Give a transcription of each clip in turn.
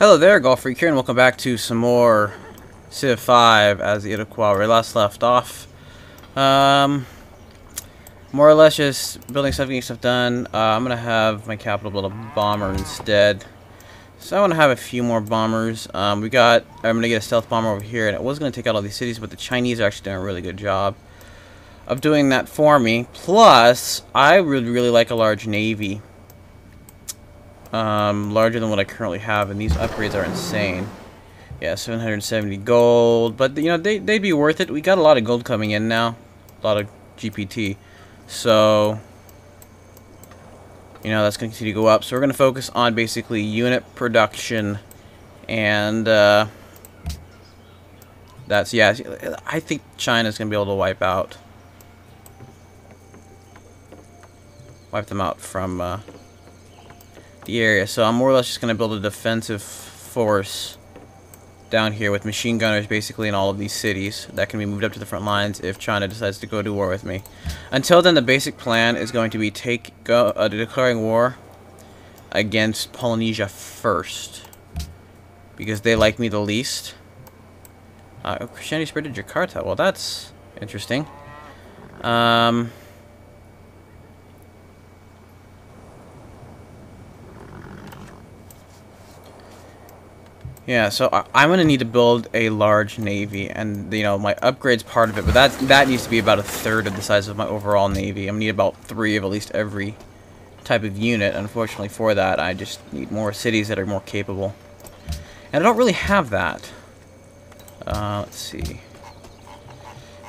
Hello there, Golf Freak here, and welcome back to some more Civ 5 as the Iroquois, where we last left off. More or less just building stuff, getting stuff done. I'm going to have my capital build a bomber instead. So I want to have a few more bombers. I'm going to get a stealth bomber over here, and it was going to take out all these cities, but the Chinese are actually doing a really good job of doing that for me. Plus, I would really like a large navy. Larger than what I currently have, and these upgrades are insane. Yeah, 770 gold, but you know they'd be worth it. We got a lot of gold coming in now, a lot of GPT, so you know that's going to continue to go up. So we're going to focus on basically unit production, and that's I think China's going to be able to wipe them out from the area. So I'm more or less just going to build a defensive force down here with machine gunners basically in all of these cities that can be moved up to the front lines if China decides to go to war with me. Until then, the basic plan is going to be declaring war against Polynesia first, because they like me the least. Christianity spread to Jakarta. Well, that's interesting. Yeah, so I'm going to need to build a large navy, and you know my upgrade's part of it, but that needs to be about a third of the size of my overall navy. I'm going to need about 3 of at least every type of unit. Unfortunately for that, I just need more cities that are more capable, and I don't really have that. Let's see.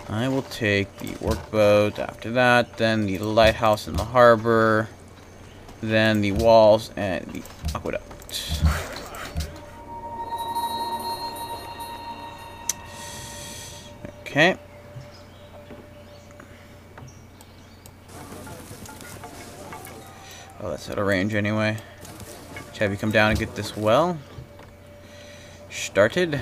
I will take the workboat after that, then the lighthouse in the harbor, then the walls and the aqueduct. Okay. Oh, that's out of range anyway. Let's have you come down and get this well started.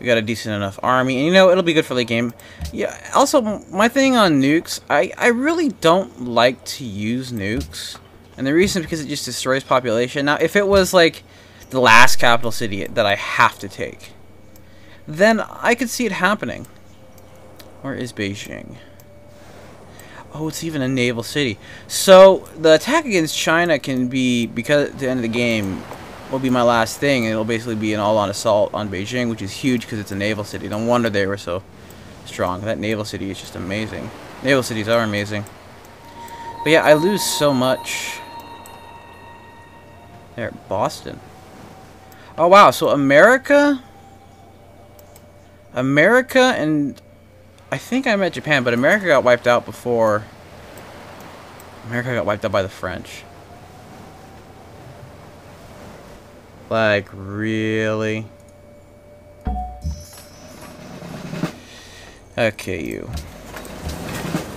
We got a decent enough army, and you know it'll be good for the game. Yeah. Also, my thing on nukes, I really don't like to use nukes, and the reason is because it just destroys population. Now, if it was like the last capital city that I have to take, then I could see it happening. Where is Beijing? Oh, it's even a naval city. So the attack against China can be, because at the end of the game will be my last thing, and it'll basically be an all-on assault on Beijing, which is huge because it's a naval city. No wonder they were so strong. That naval city is just amazing. Naval cities are amazing. But yeah, I lose so much. There, Boston. Oh wow, so America, and I think I met Japan, but America got wiped out before. America got wiped out by the French. Like, really? Okay, you.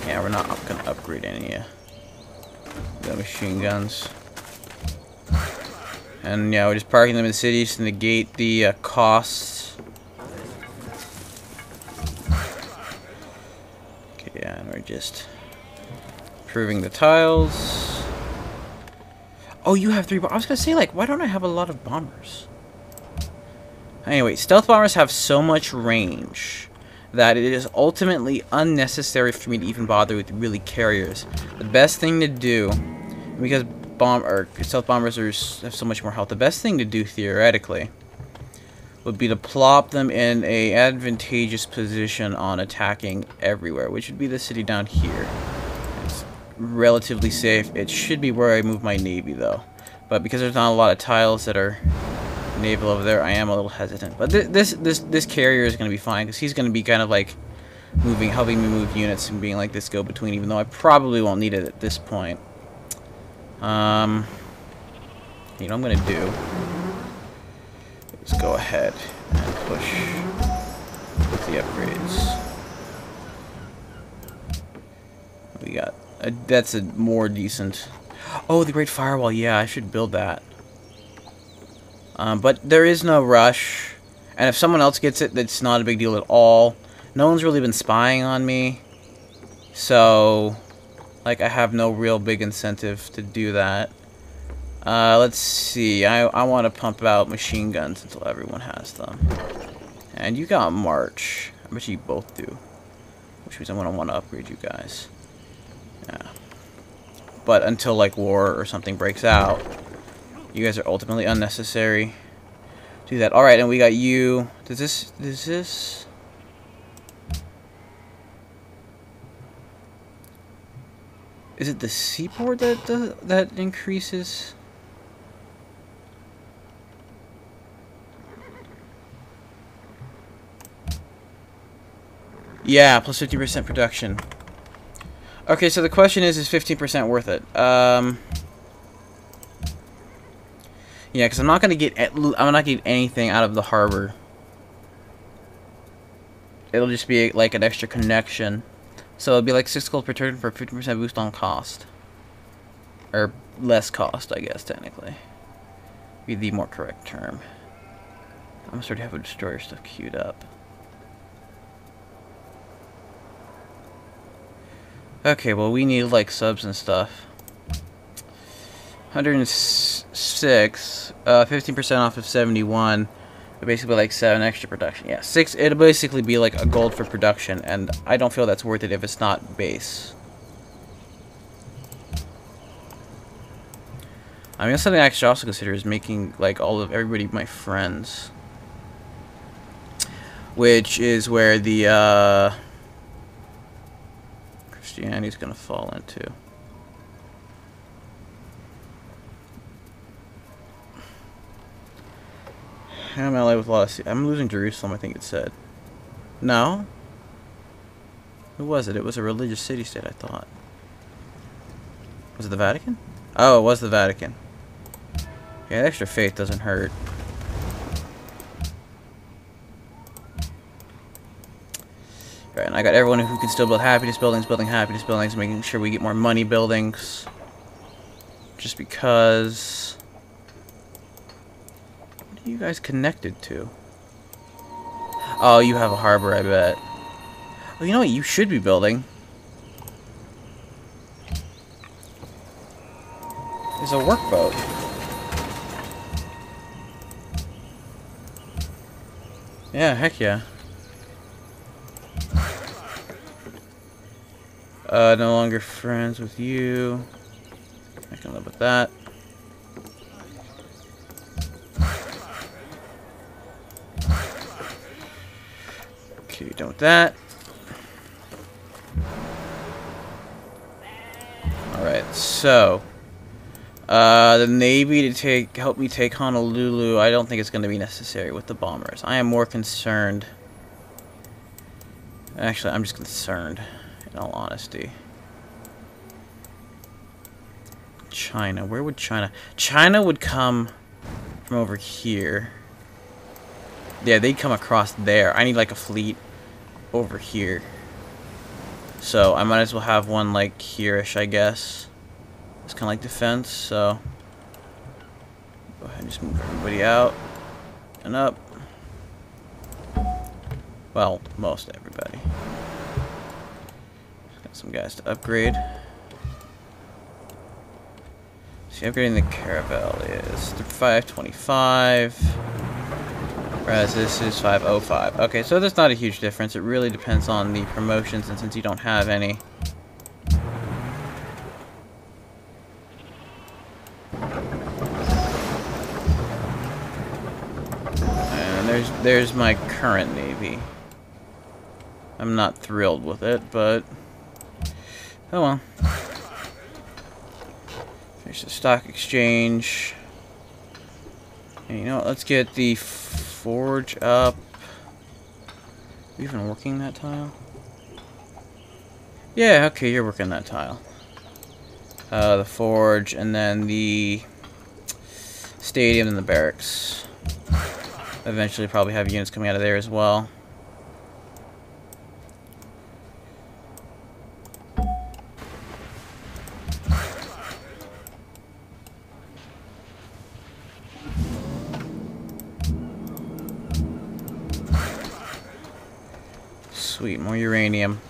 Yeah, we're not gonna upgrade any of the machine guns. And yeah, we're just parking them in cities to negate the costs. Yeah, and we're just improving the tiles. Oh, you have 3 bombers. I was going to say, like, why don't I have a lot of bombers? Anyway, stealth bombers have so much range that it is ultimately unnecessary for me to even bother with really carriers. The best thing to do, because stealth bombers have so much more health, the best thing to do theoretically would be to plop them in a advantageous position on attacking everywhere, which would be the city down here. It's relatively safe. It should be where I move my navy, though. But because there's not a lot of tiles that are naval over there, I am a little hesitant. But this carrier is going to be fine, because he's going to be kind of like helping me move units and being like this go-between, even though I probably won't need it at this point. You know what I'm going to do? Let's go ahead and push with the upgrades. We got that's a more decent. Oh, the Great Firewall. Yeah, I should build that. But there is no rush, and if someone else gets it, that's not a big deal at all. No one's really been spying on me, so like I have no real big incentive to do that. Let's see. I want to pump out machine guns until everyone has them. And you got March. I bet you both do. Which means I'm going to want to upgrade you guys. Yeah. But until, like, war or something breaks out, you guys are ultimately unnecessary. Do that. Alright, and we got you. Does this... Is it the seaport that increases? Yeah, plus 50% production. Okay, so the question is 15% worth it? Yeah, because I'm not gonna get anything out of the harbor. It'll just be like an extra connection. So it'll be like 6 gold per turn for a 50% boost on cost. Or less cost, I guess, technically. Be the more correct term. I'm gonna start to have a destroyer stuff queued up. Okay, well, we need, like, subs and stuff. 106, 15% off of 71. Basically, like, 7 extra production. Yeah, 6, it'll basically be, like, a gold for production, and I don't feel that's worth it if it's not base. I mean, that's something I should also consider is making, like, everybody my friends. Which is where the, Christianity's gonna fall into. I'm LA with a lot of... I'm losing Jerusalem, I think it said. No? Who was it? It was a religious city-state, I thought. Was it the Vatican? Oh, it was the Vatican. Yeah, extra faith doesn't hurt. Right, and I got everyone who can still build happiness buildings, building happiness buildings, making sure we get more money buildings. Just because... What are you guys connected to? Oh, you have a harbor, I bet. Oh, you know what you should be building? Is a workboat. Yeah, heck yeah. No longer friends with you. I can live with that. Okay, done with that. Alright, so the Navy to help me take Honolulu, I don't think it's going to be necessary with the bombers. I am more concerned. Actually, I'm just concerned, in all honesty. China, where would China? China would come from over here. Yeah, they'd come across there. I need like a fleet over here. So I might as well have one like here-ish, I guess. It's kind of like defense, so go ahead and just move everybody out and up. Well, most everybody. Got some guys to upgrade. See, upgrading the Caravel is 525, whereas this is 505. Okay, so there's not a huge difference. It really depends on the promotions, and since you don't have any. And there's my current Navy. I'm not thrilled with it, but oh well. Finish the stock exchange. And you know what, let's get the forge up. Are you even working that tile? Yeah, okay, you're working that tile. The forge, and then the stadium and the barracks. Eventually probably have units coming out of there as well. Sweet, more uranium.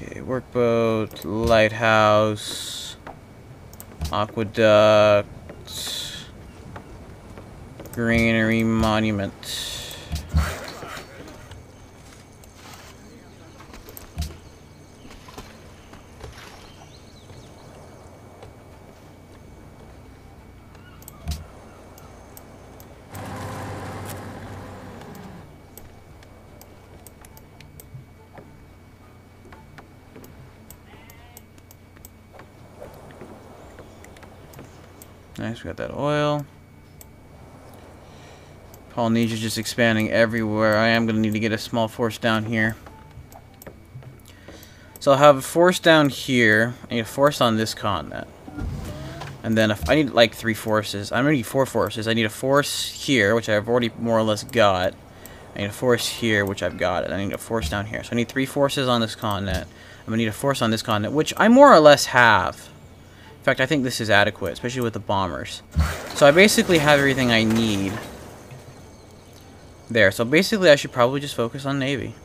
Okay, workboat, lighthouse, aqueduct, granary, monument. Nice, we got that oil. Polynesia's just expanding everywhere. I am going to need to get a small force down here. So I'll have a force down here. I need a force on this continent. And then if I need like 3 forces. I'm going to need 4 forces. I need a force here, which I've already more or less got. I need a force here, which I've got. And I need a force down here. So I need 3 forces on this continent. I'm going to need a force on this continent, which I more or less have. In fact, I think this is adequate, especially with the bombers. So I basically have everything I need there. So basically, I should probably just focus on Navy.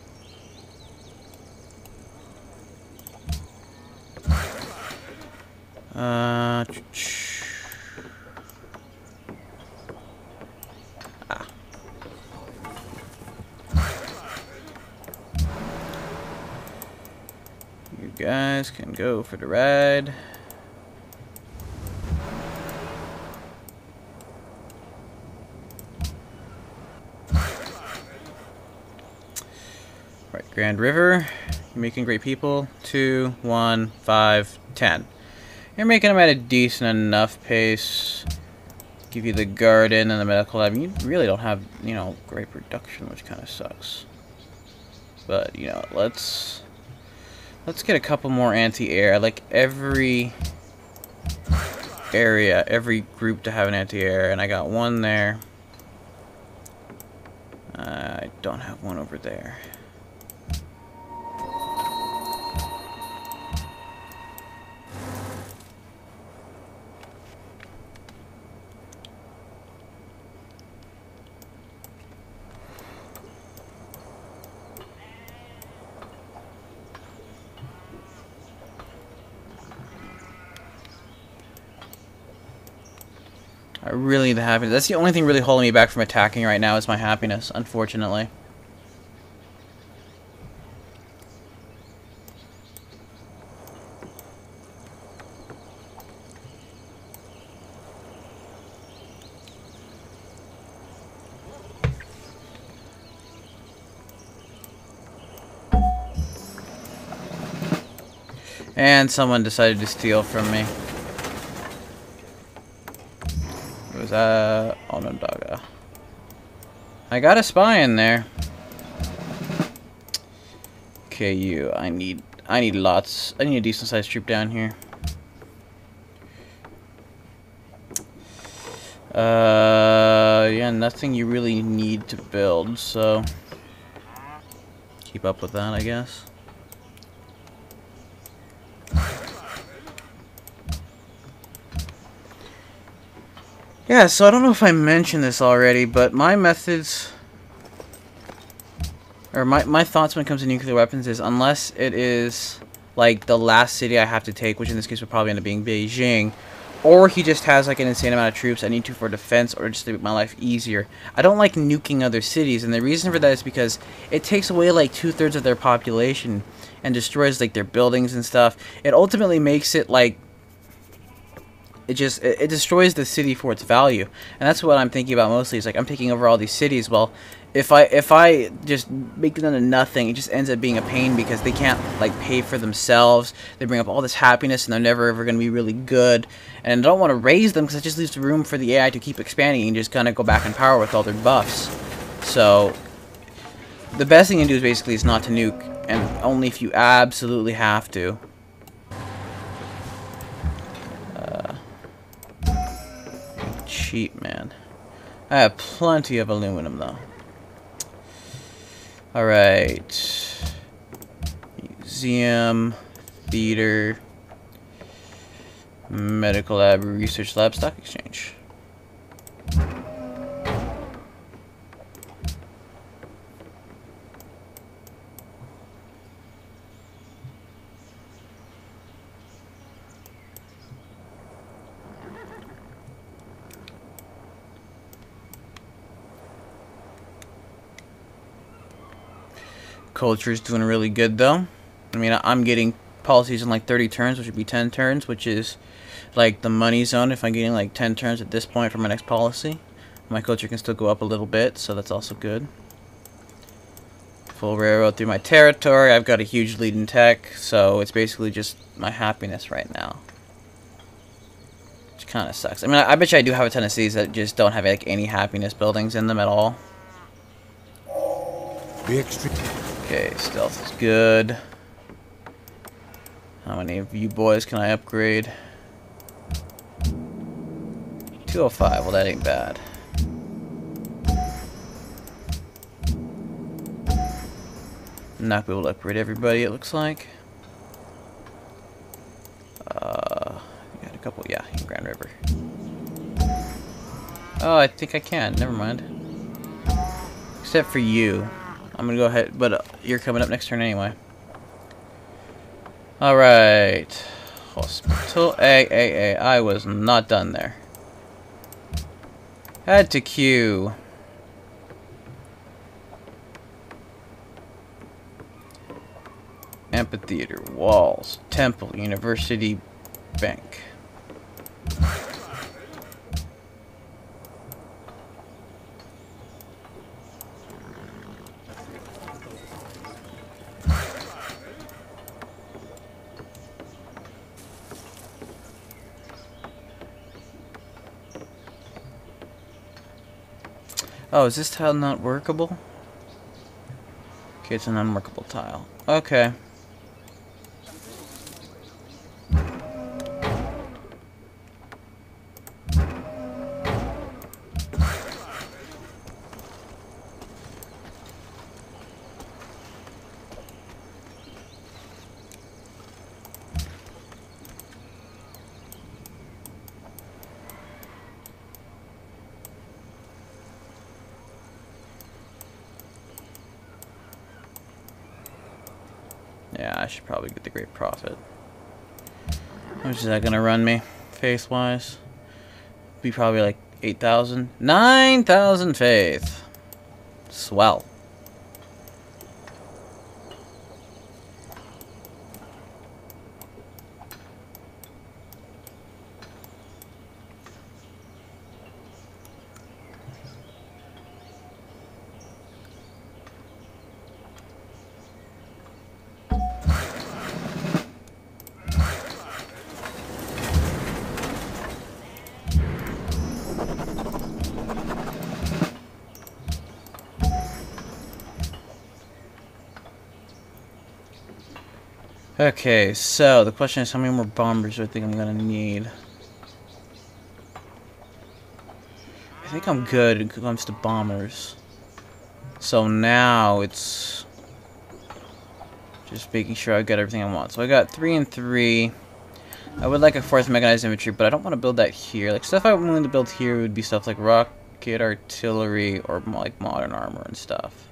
Ah. You guys can go for the ride. Right, Grand River. You're making great people. 2, 1, 5, 10. You're making them at a decent enough pace. Give you the garden and the medical lab. You really don't have, you know, great production, which kind of sucks. But, you know, let's get a couple more anti-air. I'd like every area, every group to have an anti-air, and I got 1 there. I don't have 1 over there. I really need the happiness. That's the only thing really holding me back from attacking right now is my happiness, unfortunately. And someone decided to steal from me. It was Onondaga. I got a spy in there. Okay, you. I need lots. I need a decent sized troop down here. Yeah, nothing you really need to build, so keep up with that, I guess. Yeah, so I don't know if I mentioned this already, but my methods, or my thoughts when it comes to nuclear weapons is, unless it is like the last city I have to take, which in this case would probably end up being Beijing, or he just has like an insane amount of troops I need to for defense, or just to make my life easier. I don't like nuking other cities, and the reason for that is because it takes away like 2/3 of their population and destroys like their buildings and stuff. It ultimately makes it like it destroys the city for its value, and that's what I'm thinking about mostly. Is like I'm taking over all these cities. Well, if I just make them to nothing, it just ends up being a pain because they can't like pay for themselves. They bring up all this happiness, and they're never ever going to be really good. And I don't want to raise them because it just leaves room for the AI to keep expanding and just kind of go back in power with all their buffs. So the best thing to do is basically not to nuke, and only if you absolutely have to. Cheap, man. I have plenty of aluminum, though. Alright. Museum, theater, medical lab, research lab, stock exchange. Culture's doing really good though. I mean, I'm getting policies in like 30 turns, which would be 10 turns, which is like the money zone. If I'm getting like 10 turns at this point for my next policy, my culture can still go up a little bit, so that's also good. Full railroad through my territory. I've got a huge lead in tech, so it's basically just my happiness right now. Which kind of sucks. I mean, I bet you I do have a ton of cities that just don't have like any happiness buildings in them at all. Okay, stealth is good. How many of you boys can I upgrade? 205, well that ain't bad. Not be able to upgrade everybody, it looks like. Got a couple, yeah, in Grand River. Oh, I think I can, never mind. Except for you. I'm gonna go ahead, but you're coming up next turn anyway. Alright. Hospital. I was not done there. Had to queue. Amphitheater, walls, temple, university, bank. Oh, is this tile not workable? Okay, it's an unworkable tile. Okay. Yeah, I should probably get the Great Prophet. How much is that gonna run me, faith-wise? Be probably like 8,000? 9,000 faith! Swell. Okay, so the question is how many more bombers do I think I'm gonna need? I think I'm good when it comes to bombers. So now it's just making sure I got everything I want. So I got 3 and 3. I would like a 4th mechanized infantry, but I don't want to build that here. Like stuff I'm willing to build here would be stuff like rocket artillery or like modern armor and stuff.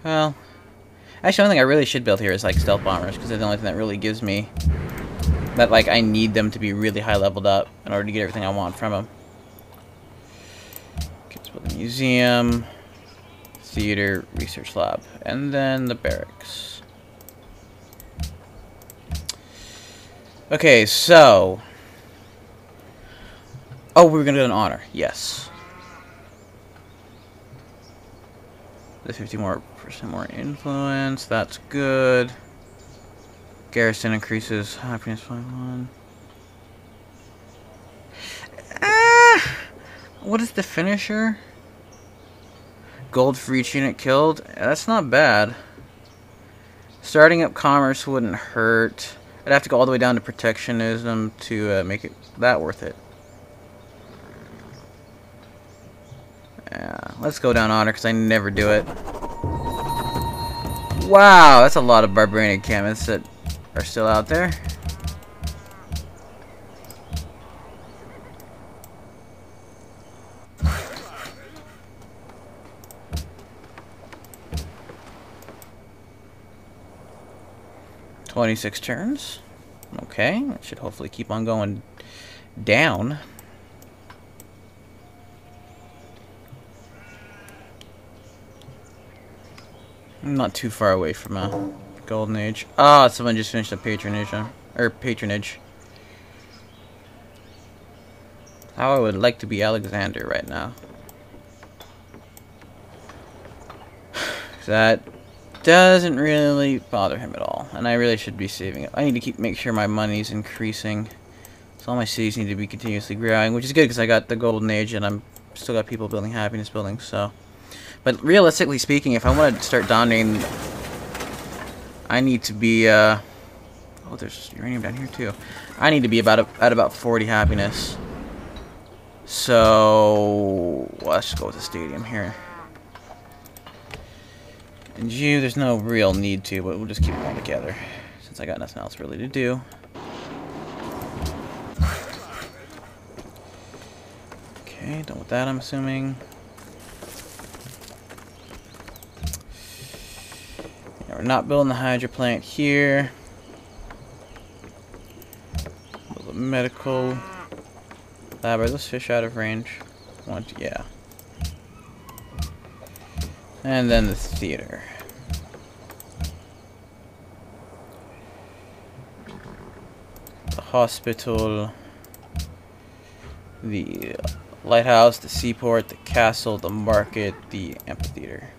Well, actually, the only thing I really should build here is like stealth bombers, because they're the only thing that really gives me that, like, I need them to be really high leveled up in order to get everything I want from them. Okay, let's build a museum, theater, research lab, and then the barracks. Okay, so oh, we were gonna do an honor, yes. The 50% more influence, that's good. Garrison increases happiness by 1. What is the finisher? Gold for each unit killed? That's not bad. Starting up commerce wouldn't hurt. I'd have to go all the way down to protectionism to make it that worth it. Yeah, let's go down honor because I never do it. Wow, that's a lot of barbarian encampments that are still out there. "26 turns. Okay, that should hopefully keep on going down. I'm not too far away from a golden age. Ah, someone just finished a patronage. Patronage. How I would like to be Alexander right now. That doesn't really bother him at all, and I really should be saving it. I need to make sure my money's increasing. So all my cities need to be continuously growing, which is good because I got the golden age and I'm still got people building happiness buildings. So, but realistically speaking, if I want to start dominating, I need to be. Oh, there's uranium down here too. I need to be at about 40 happiness. So let's just go with the stadium here. And you, there's no real need to, but we'll just keep them all together since I got nothing else really to do. Okay, done with that, I'm assuming. Yeah, we're not building the hydro plant here. Build a medical lab. Are those fish out of range? Yeah. And then the theater. The hospital. The lighthouse, the seaport, the castle, the market, the amphitheater.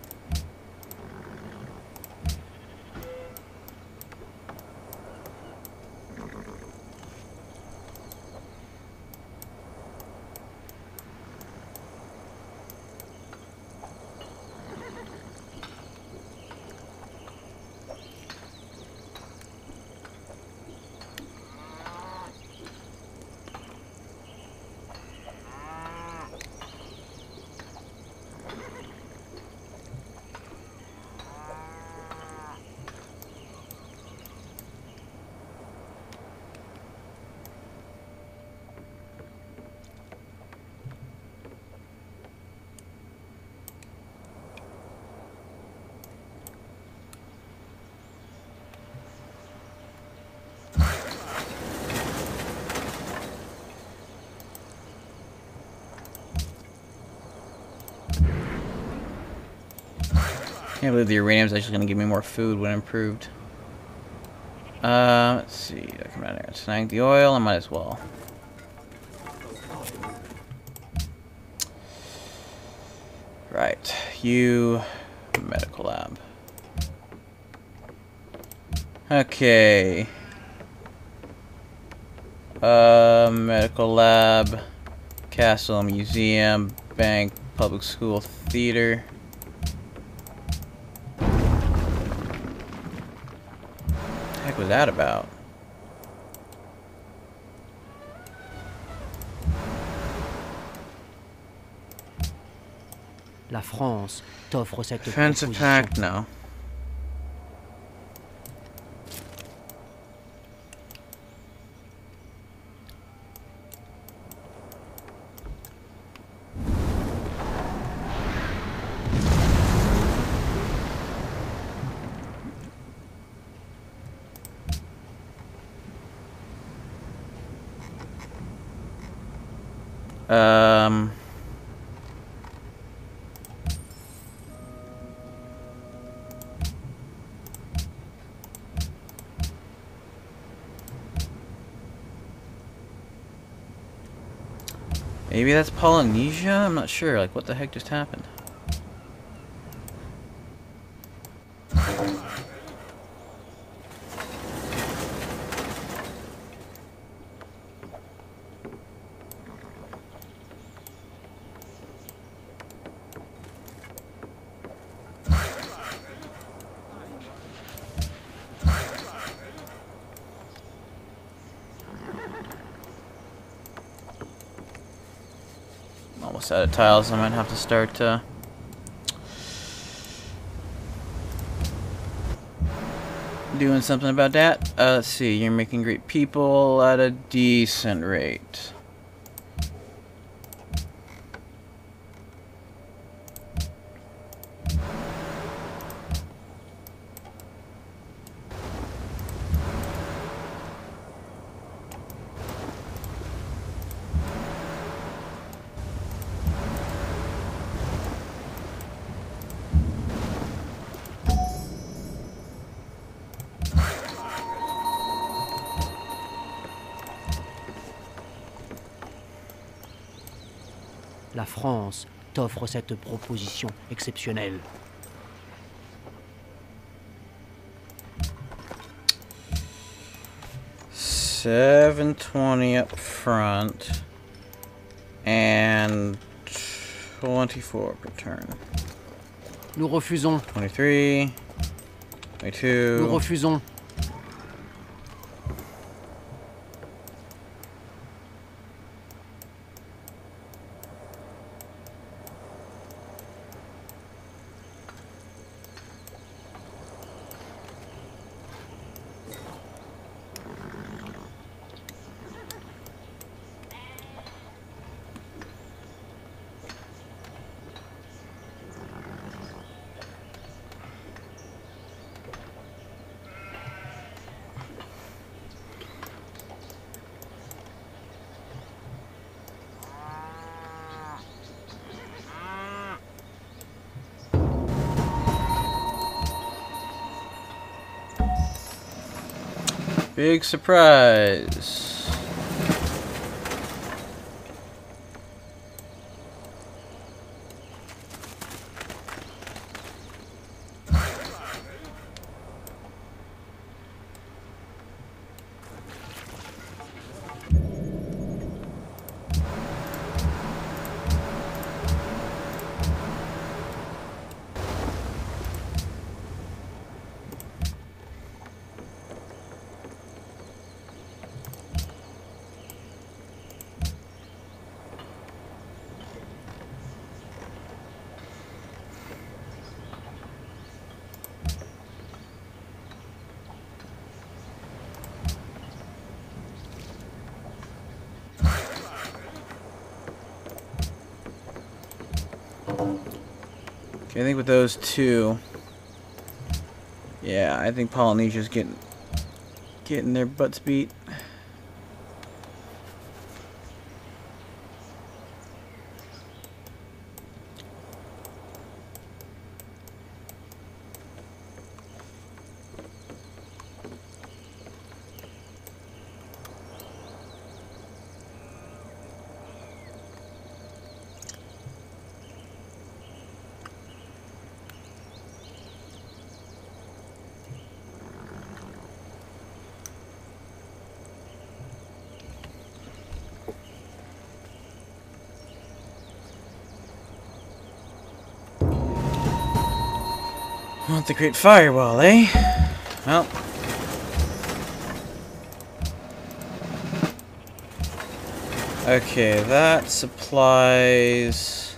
Can't believe the uranium's actually going to give me more food when improved. Let's see. I come down here and snag the oil. I might as well. Right. You medical lab. Okay. Medical lab, castle, museum, bank, public school, theater. What the heck was that about? La France t'offre cette Defensive proposition. pact? No. Maybe that's Polynesia? I'm not sure. Like, what the heck just happened? Almost out of tiles. I might have to start doing something about that. Let's see. You're making great people at a decent rate. La France t'offre cette proposition exceptionnelle. 720 up front and 24 per turn. Nous refusons. 23, 22. Nous refusons. Big surprise. Okay, I think with those two, yeah, I think Polynesia's getting their butts beat. Want the great firewall, eh? Well. Okay, that supplies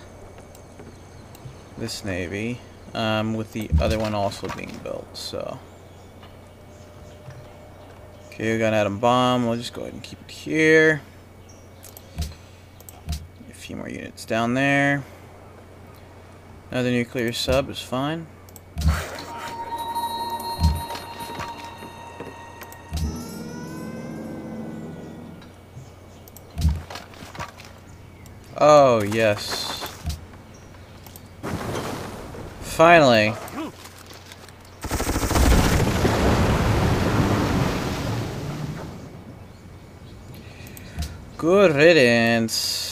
this navy, with the other one also being built, so. Okay, we got an atom bomb. We'll just go ahead and keep it here. A few more units down there. Another nuclear sub is fine. Oh, yes. Finally. Good riddance.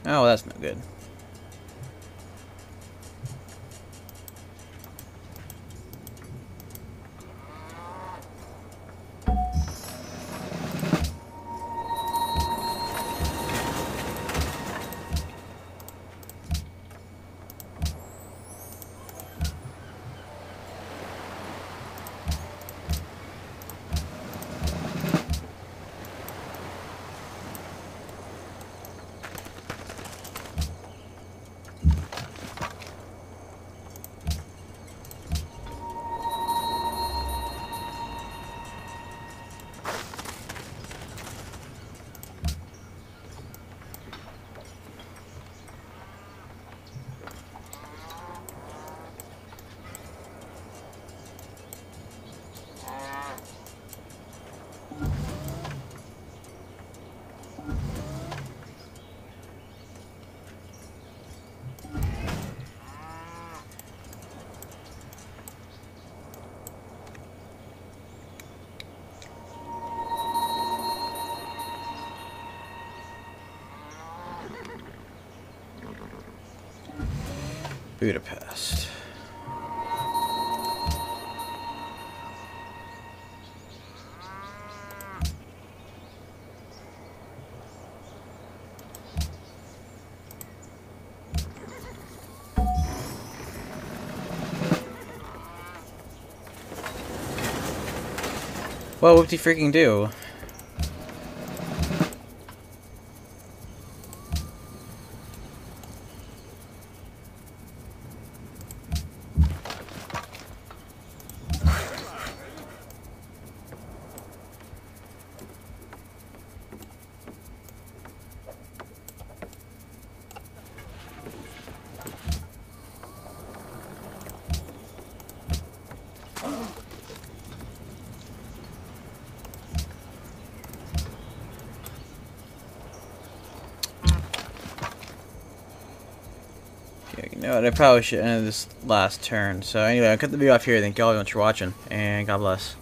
Oh, that's no good. Budapest. Well, what did he freaking do? You know what, I probably should end this last turn. So anyway, I'll cut the video off here. Thank you all very much for watching, and God bless.